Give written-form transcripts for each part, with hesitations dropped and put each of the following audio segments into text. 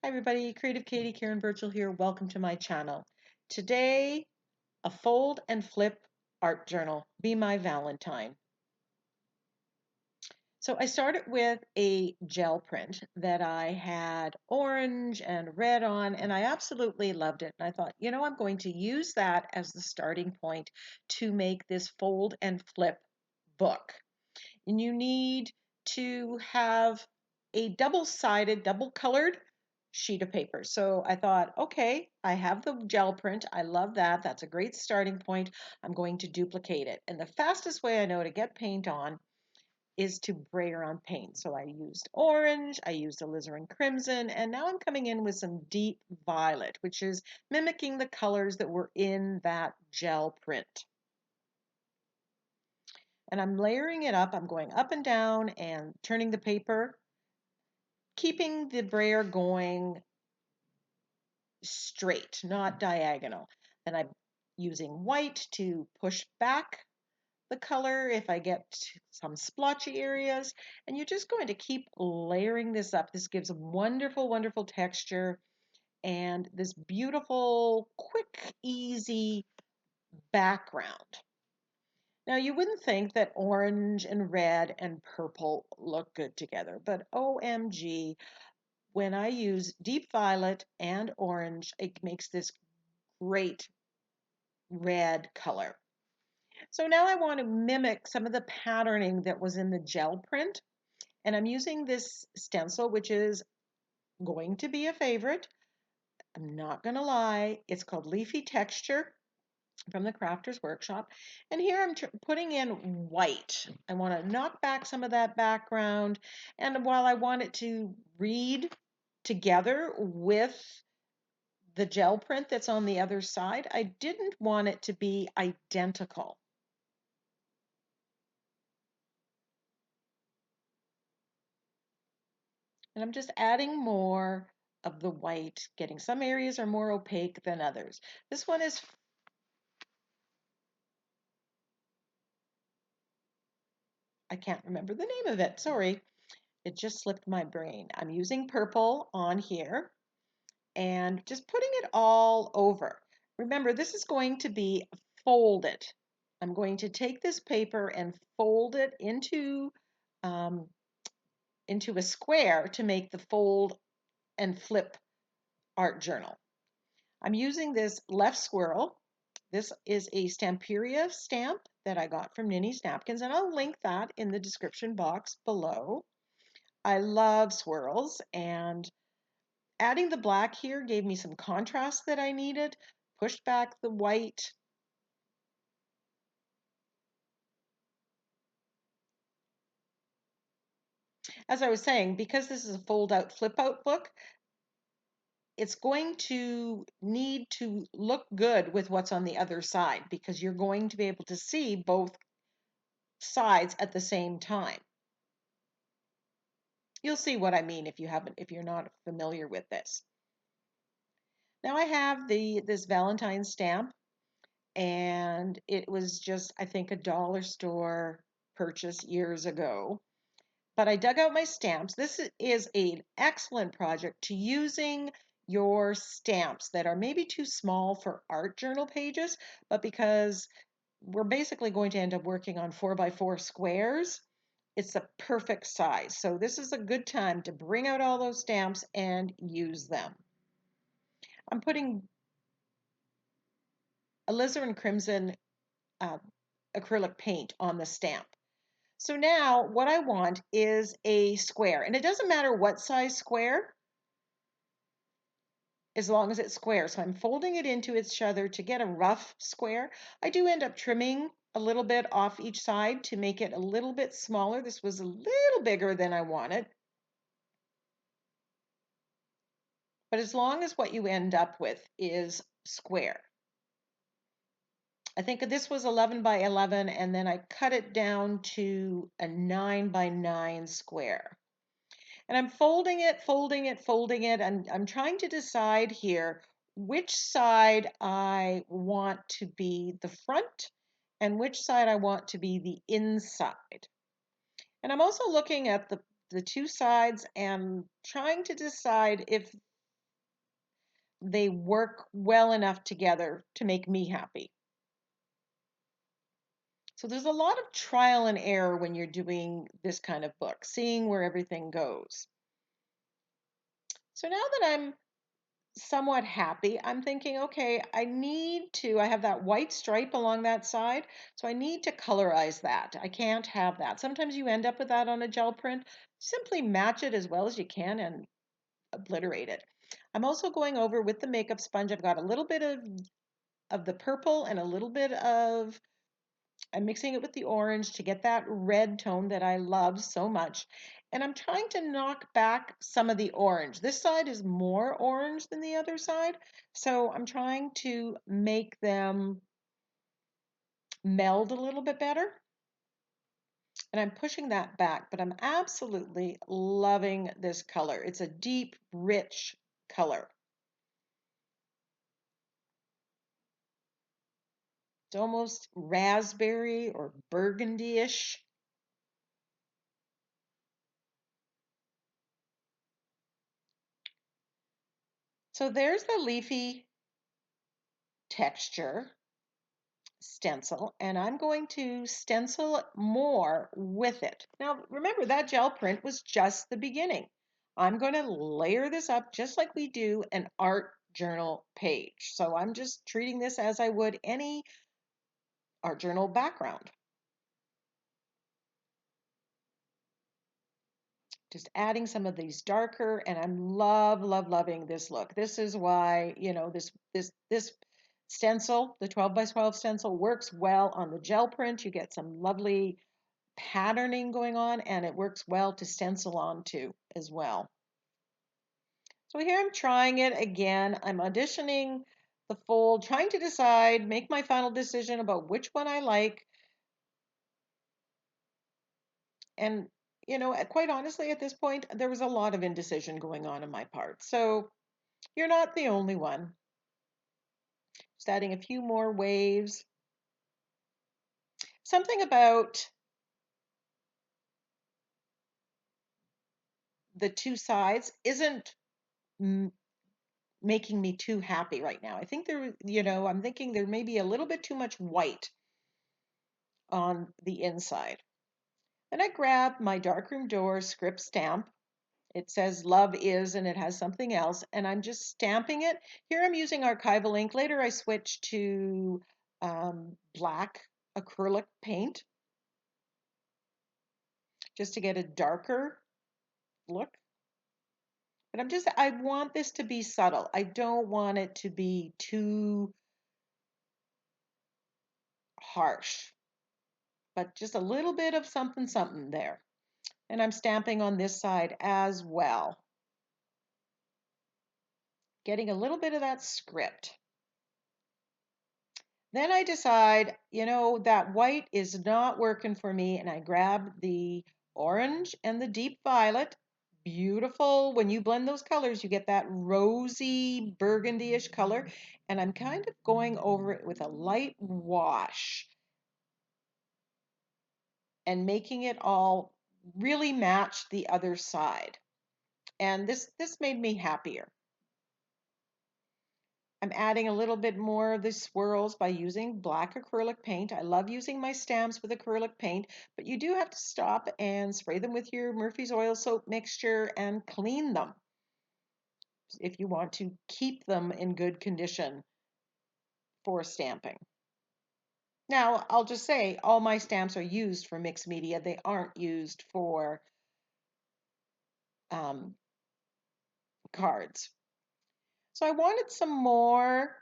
Hi everybody, Creative Katie, Karen Burchill here. Welcome to my channel. Today, a fold and flip art journal, Be My Valentine. So I started with a gel print that I had orange and red on, and I absolutely loved it. And I thought, I'm going to use that as the starting point to make this fold and flip book. And you need to have a double-sided, double-colored sheet of paper. So I thought, okay, I have the gel print. I love that. That's a great starting point. I'm going to duplicate it. And the fastest way I know to get paint on is to brayer on paint. So I used orange, I used alizarin crimson, and now I'm coming in with some deep violet, which is mimicking the colors that were in that gel print. And I'm layering it up. I'm going up and down and turning the paper, keeping the brayer going straight, not diagonal. And I'm using white to push back the color if I get some splotchy areas. And you're just going to keep layering this up. This gives a wonderful, wonderful texture and this beautiful, quick, easy background. Now, you wouldn't think that orange and red and purple look good together, but OMG, when I use deep violet and orange, it makes this great red color. So now I want to mimic some of the patterning that was in the gel print, and I'm using this stencil, which is going to be a favorite. I'm not going to lie, it's called Leafy Texture from the Crafter's Workshop. And here I'm putting in white. I want to knock back some of that background. And while I want it to read together with the gel print that's on the other side, I didn't want it to be identical. And I'm just adding more of the white, getting some areas are more opaque than others. This one is I can't remember the name of it. Sorry. It just slipped my brain. I'm using purple on here and just putting it all over. Remember, this is going to be folded. I'm going to take this paper and fold it um, into a square to make the fold and flip art journal. I'm using this left squirrel. This is a Stamperia stamp that I got from NinnysNapkins, and I'll link that in the description box below. I love swirls, and adding the black here gave me some contrast that I needed, pushed back the white. As I was saying, because this is a fold out, flip out book, it's going to need to look good with what's on the other side because you're going to be able to see both sides at the same time. You'll see what I mean if you're not familiar with this. Now I have this Valentine stamp, and it was just, I think, a dollar store purchase years ago. But I dug out my stamps. This is an excellent project to using your stamps that are maybe too small for art journal pages, but because we're basically going to end up working on 4x4 squares, it's a perfect size. So this is a good time to bring out all those stamps and use them. I'm putting alizarin crimson uh, acrylic paint on the stamp. So now what I want is a square, and it doesn't matter what size square, as long as it's square. So I'm folding it into each other to get a rough square. I do end up trimming a little bit off each side to make it a little bit smaller. This was a little bigger than I wanted. But as long as what you end up with is square. I think this was 11 by 11, and then I cut it down to a 9 by 9 square. And I'm folding it, folding it, folding it. I'm trying to decide here which side I want to be the front and which side I want to be the inside. And I'm also looking at the two sides and trying to decide if they work well enough together to make me happy. So there's a lot of trial and error when you're doing this kind of book, seeing where everything goes. So now that I'm somewhat happy, I'm thinking, okay, I have that white stripe along that side, so I need to colorize that. I can't have that. Sometimes you end up with that on a gel print. Simply match it as well as you can and obliterate it. I'm also going over with the makeup sponge. I've got a little bit of the purple and a little bit of, I'm mixing it with the orange to get that red tone that I love so much. And I'm trying to knock back some of the orange. This side is more orange than the other side. So I'm trying to make them meld a little bit better. And I'm pushing that back, but I'm absolutely loving this color. It's a deep, rich color. It's almost raspberry or burgundy-ish. So there's the leafy texture stencil, and I'm going to stencil more with it. Now, remember that gel print was just the beginning. I'm going to layer this up just like we do an art journal page. So I'm just treating this as I would any art journal background. Just adding some of these darker, and I'm loving this look. This is why, this stencil, the 12 by 12 stencil, works well on the gel print. You get some lovely patterning going on, and it works well to stencil onto as well. So here I'm trying it again. I'm auditioning the fold, trying to decide, make my final decision about which one I like. And, quite honestly, at this point, there was a lot of indecision going on my part. So you're not the only one. Just adding a few more waves. Something about the two sides isn't making me too happy right now. I think I'm thinking there may be a little bit too much white on the inside. Then I grab my darkroom door script stamp. It says love is, and it has something else, and I'm just stamping it. Here I'm using archival ink. Later I switched to black acrylic paint just to get a darker look. But I want this to be subtle. I don't want it to be too harsh, but just a little bit of something there. And I'm stamping on this side as well. Getting a little bit of that script. Then I decide, that white is not working for me, and I grab the orange and the deep violet. Beautiful. When you blend those colors, you get that rosy burgundy-ish color, and I'm kind of going over it with a light wash and making it all really match the other side. And this made me happier. I'm adding a little bit more of the swirls by using black acrylic paint. I love using my stamps with acrylic paint, but you do have to stop and spray them with your Murphy's oil soap mixture and clean them if you want to keep them in good condition for stamping. Now, I'll just say all my stamps are used for mixed media. They aren't used for um, cards. So I wanted some more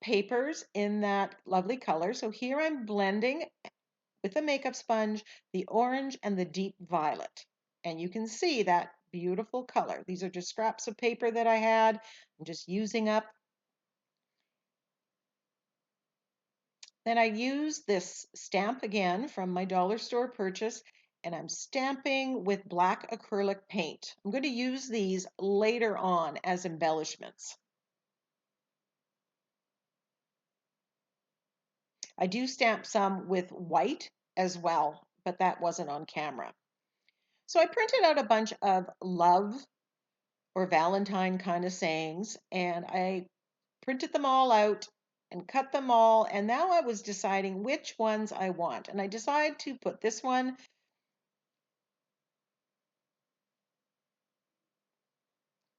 papers in that lovely color. So here I'm blending with a makeup sponge the orange and the deep violet. And you can see that beautiful color. These are just scraps of paper that I had. I'm just using up. Then I use this stamp again from my dollar store purchase, and I'm stamping with black acrylic paint. I'm going to use these later on as embellishments. I do stamp some with white as well, but that wasn't on camera. So I printed out a bunch of love or Valentine kind of sayings, and I printed them all out and cut them all, and now I was deciding which ones I want. And I decided to put this one.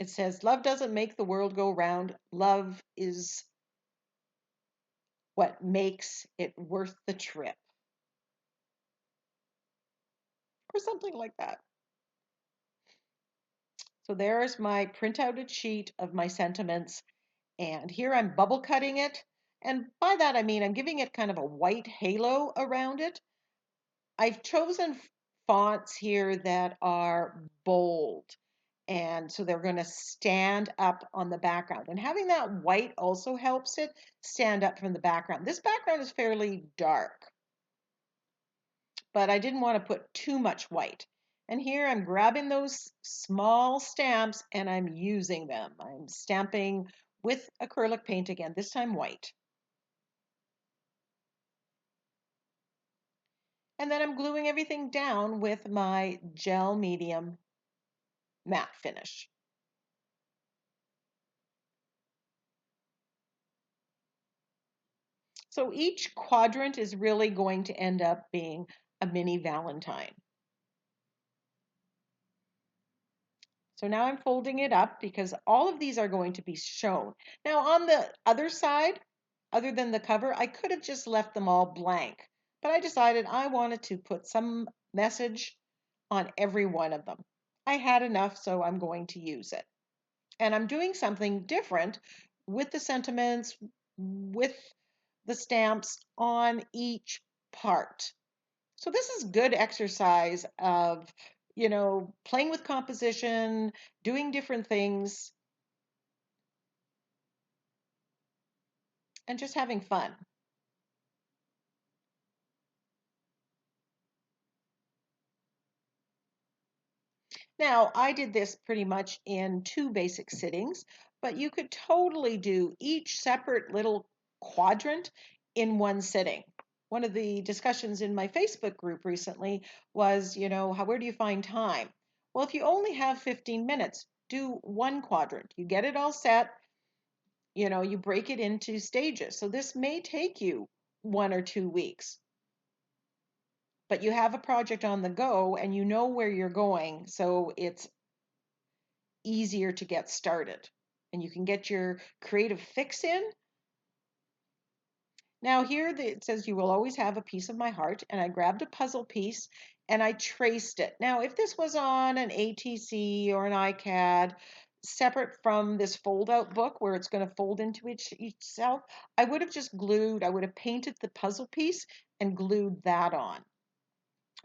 It says, "Love doesn't make the world go round. Love is what makes it worth the trip," or something like that. So there's my printouted sheet of my sentiments, and here I'm bubble cutting it. And by that I mean I'm giving it kind of a white halo around it. I've chosen fonts here that are bold, and so they're going to stand up on the background. And having that white also helps it stand up from the background. This background is fairly dark, but I didn't want to put too much white. And here I'm grabbing those small stamps and I'm using them. I'm stamping with acrylic paint again, this time white. And then I'm gluing everything down with my gel medium matte finish. So each quadrant is really going to end up being a mini Valentine. So now I'm folding it up because all of these are going to be shown. Now on the other side, other than the cover, I could have just left them all blank, but I decided I wanted to put some message on every one of them. I had enough, so I'm going to use it. And I'm doing something different with the sentiments, with the stamps on each part. So this is good exercise of, playing with composition, doing different things, and just having fun. Now, I did this pretty much in two basic sittings, but you could totally do each separate little quadrant in one sitting. One of the discussions in my Facebook group recently was, where do you find time? Well, if you only have 15 minutes, do one quadrant. You get it all set, you break it into stages. So this may take you 1 or 2 weeks, but you have a project on the go and you know where you're going. So it's easier to get started and you can get your creative fix in. Now here it says you will always have a piece of my heart, and I grabbed a puzzle piece and I traced it. Now if this was on an ATC or an iCAD separate from this fold out book where it's going to fold into each cell, I would have painted the puzzle piece and glued that on.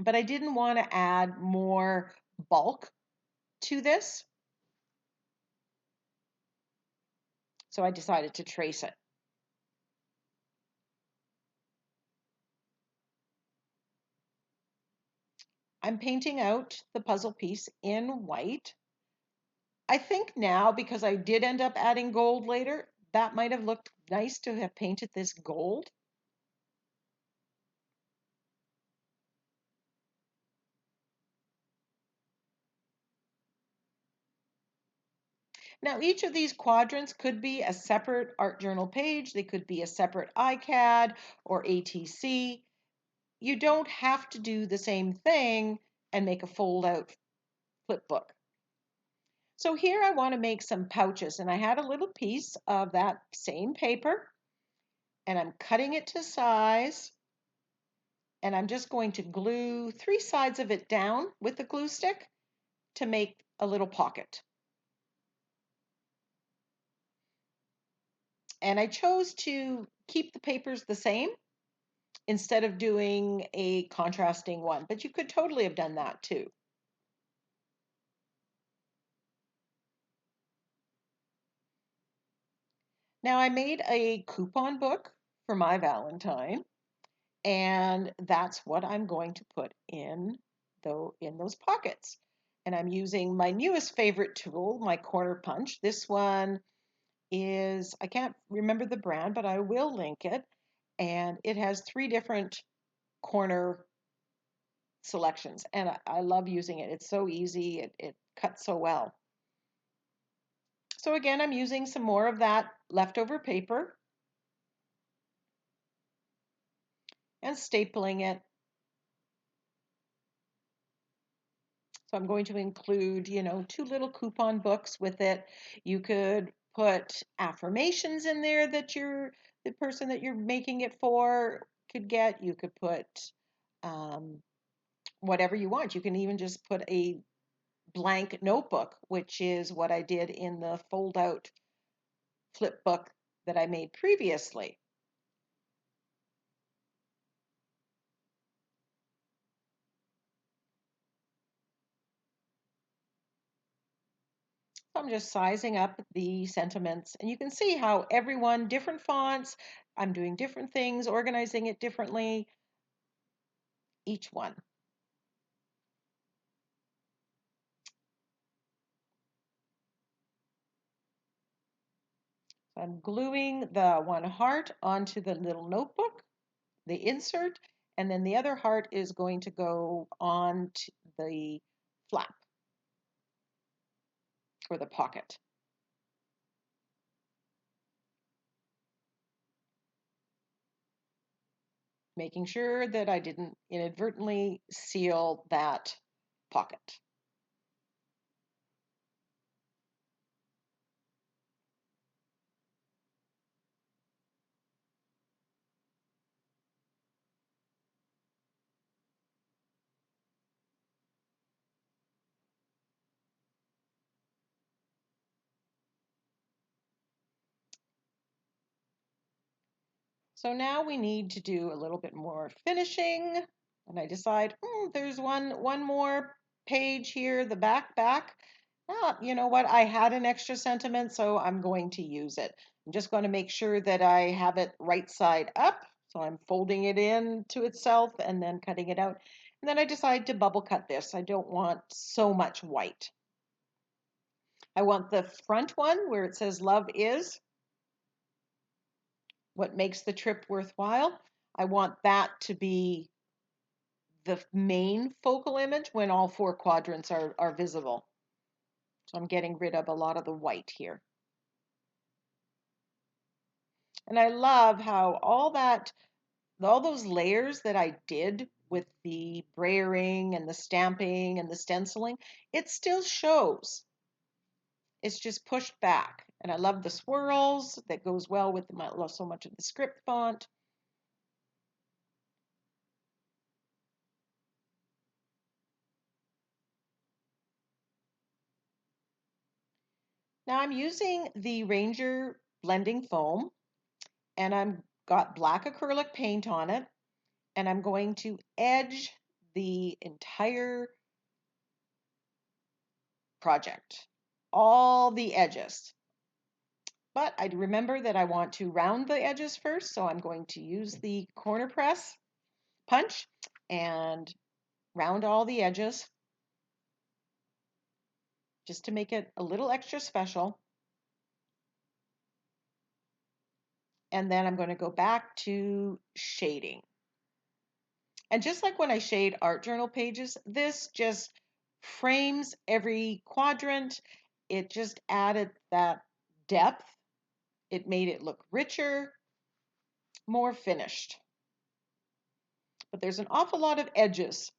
But I didn't want to add more bulk to this, so I decided to trace it. I'm painting out the puzzle piece in white. I think now, because I did end up adding gold later, that might have looked nice to have painted this gold. Now, each of these quadrants could be a separate art journal page. They could be a separate iCAD or ATC. You don't have to do the same thing and make a fold out flip book. So here I want to make some pouches, and I had a little piece of that same paper, and I'm cutting it to size, and I'm just going to glue 3 sides of it down with the glue stick to make a little pocket. And I chose to keep the papers the same instead of doing a contrasting one, but you could totally have done that too. Now I made a coupon book for my Valentine, and that's what I'm going to put in those pockets. And I'm using my newest favorite tool, my corner punch. This one is, I can't remember the brand, but I will link it. And it has 3 different corner selections, and I love using it. It's so easy, it cuts so well. So again, I'm using some more of that leftover paper and stapling it. So I'm going to include, two little coupon books with it. You could put affirmations in there that the person that you're making it for could get. You could put um, whatever you want. You can even just put a blank notebook, which is what I did in the fold out flip book that I made previously. So I'm just sizing up the sentiments, and you can see how everyone, different fonts, I'm doing different things, organizing it differently, each one. So I'm gluing the one heart onto the little notebook, the insert, and then the other heart is going to go on to the flap or the pocket. Making sure that I didn't inadvertently seal that pocket. So now we need to do a little bit more finishing. And I decide, there's one more page here, the back. You know what? I had an extra sentiment, so I'm going to use it. I'm just going to make sure that I have it right side up. So I'm folding it in to itself and then cutting it out. And then I decide to bubble cut this. I don't want so much white. I want the front one where it says love is what makes the trip worthwhile. I want that to be the main focal image when all four quadrants are visible. So I'm getting rid of a lot of the white here. And I love how all those layers that I did with the brayering and the stamping and the stenciling, it still shows. It's just pushed back. And I love the swirls that goes well with so much of the script font. Now I'm using the Ranger blending foam and I'm got black acrylic paint on it and I'm going to edge the entire project, all the edges. But I remember that I want to round the edges first, so I'm going to use the corner press punch and round all the edges just to make it a little extra special. And then I'm going to go back to shading. And just like when I shade art journal pages, this just frames every quadrant. It just added that depth. It made it look richer, more finished. But there's an awful lot of edges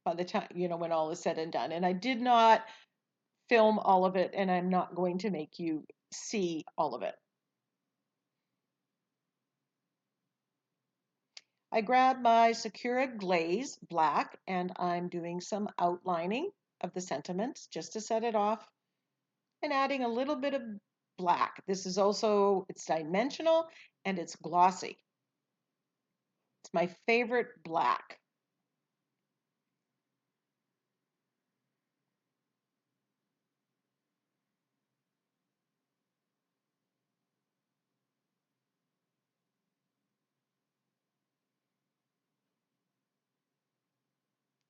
by the time, when all is said and done. And I did not film all of it, and I'm not going to make you see all of it. I grabbed my Sakura Glaze Black, and I'm doing some outlining of the sentiments just to set it off and adding a little bit of black. This is also, it's dimensional and it's glossy. It's my favorite black.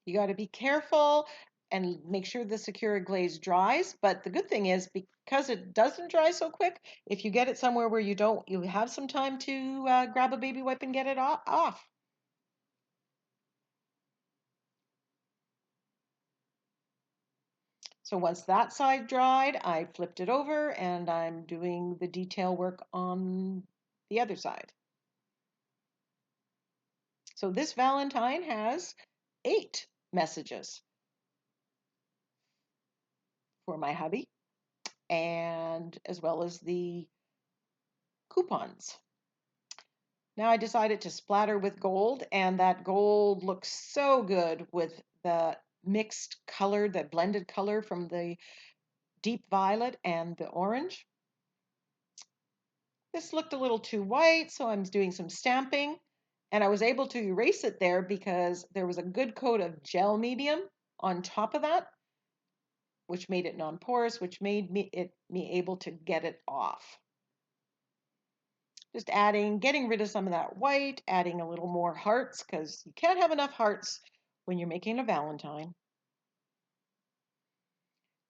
You got to be careful and make sure the Sakura glaze dries. But the good thing is because it doesn't dry so quick, if you get it somewhere where you have some time to grab a baby wipe and get it off. So once that side dried, I flipped it over and I'm doing the detail work on the other side. So this Valentine has 8 messages for my hubby, and as well as the coupons. Now I decided to splatter with gold, and that gold looks so good with the mixed color, the blended color from the deep violet and the orange. This looked a little too white, so I'm doing some stamping, and I was able to erase it there because there was a good coat of gel medium on top of that, which made it non-porous, which made me able to get it off. Just getting rid of some of that white, adding a little more hearts because you can't have enough hearts when you're making a Valentine.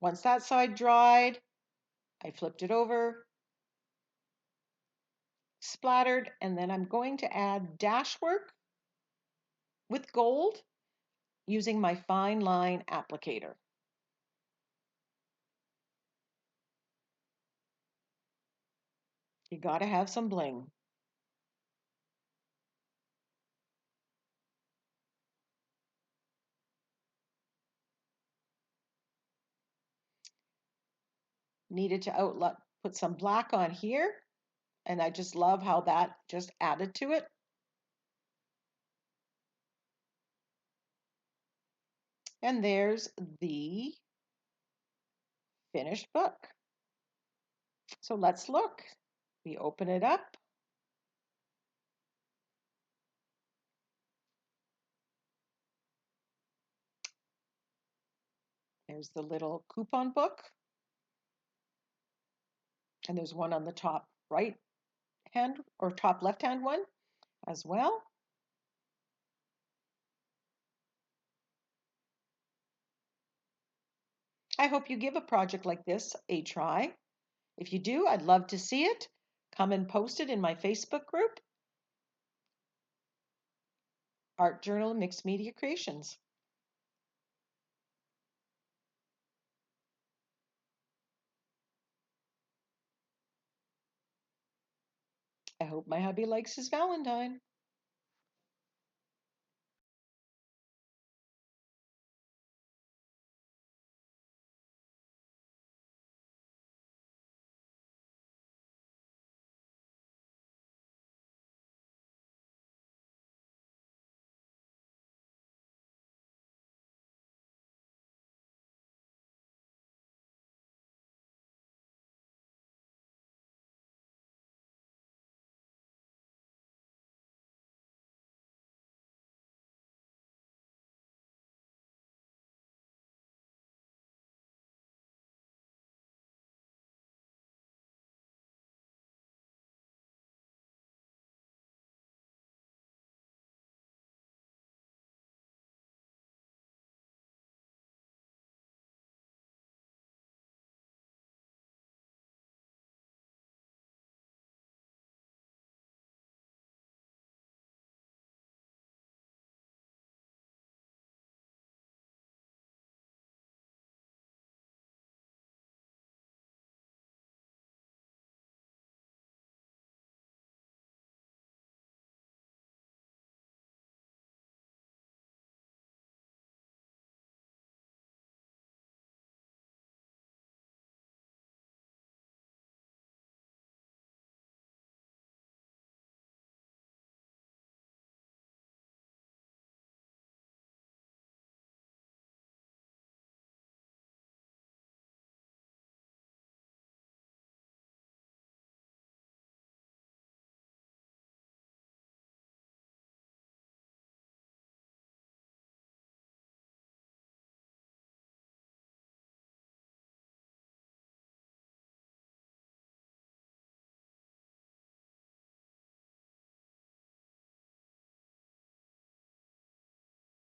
Once that side dried, I flipped it over, splattered, and then I'm going to add dash work with gold using my fine line applicator. You gotta have some bling. Needed to put some black on here, and I just love how that just added to it. And there's the finished book. So let's look. We open it up. There's the little coupon book. And there's one on the top right hand or top left hand one as well. I hope you give a project like this a try. If you do, I'd love to see it. Come and post it in my Facebook group, Art Journal Mixed Media Creations. I hope my hubby likes his Valentine.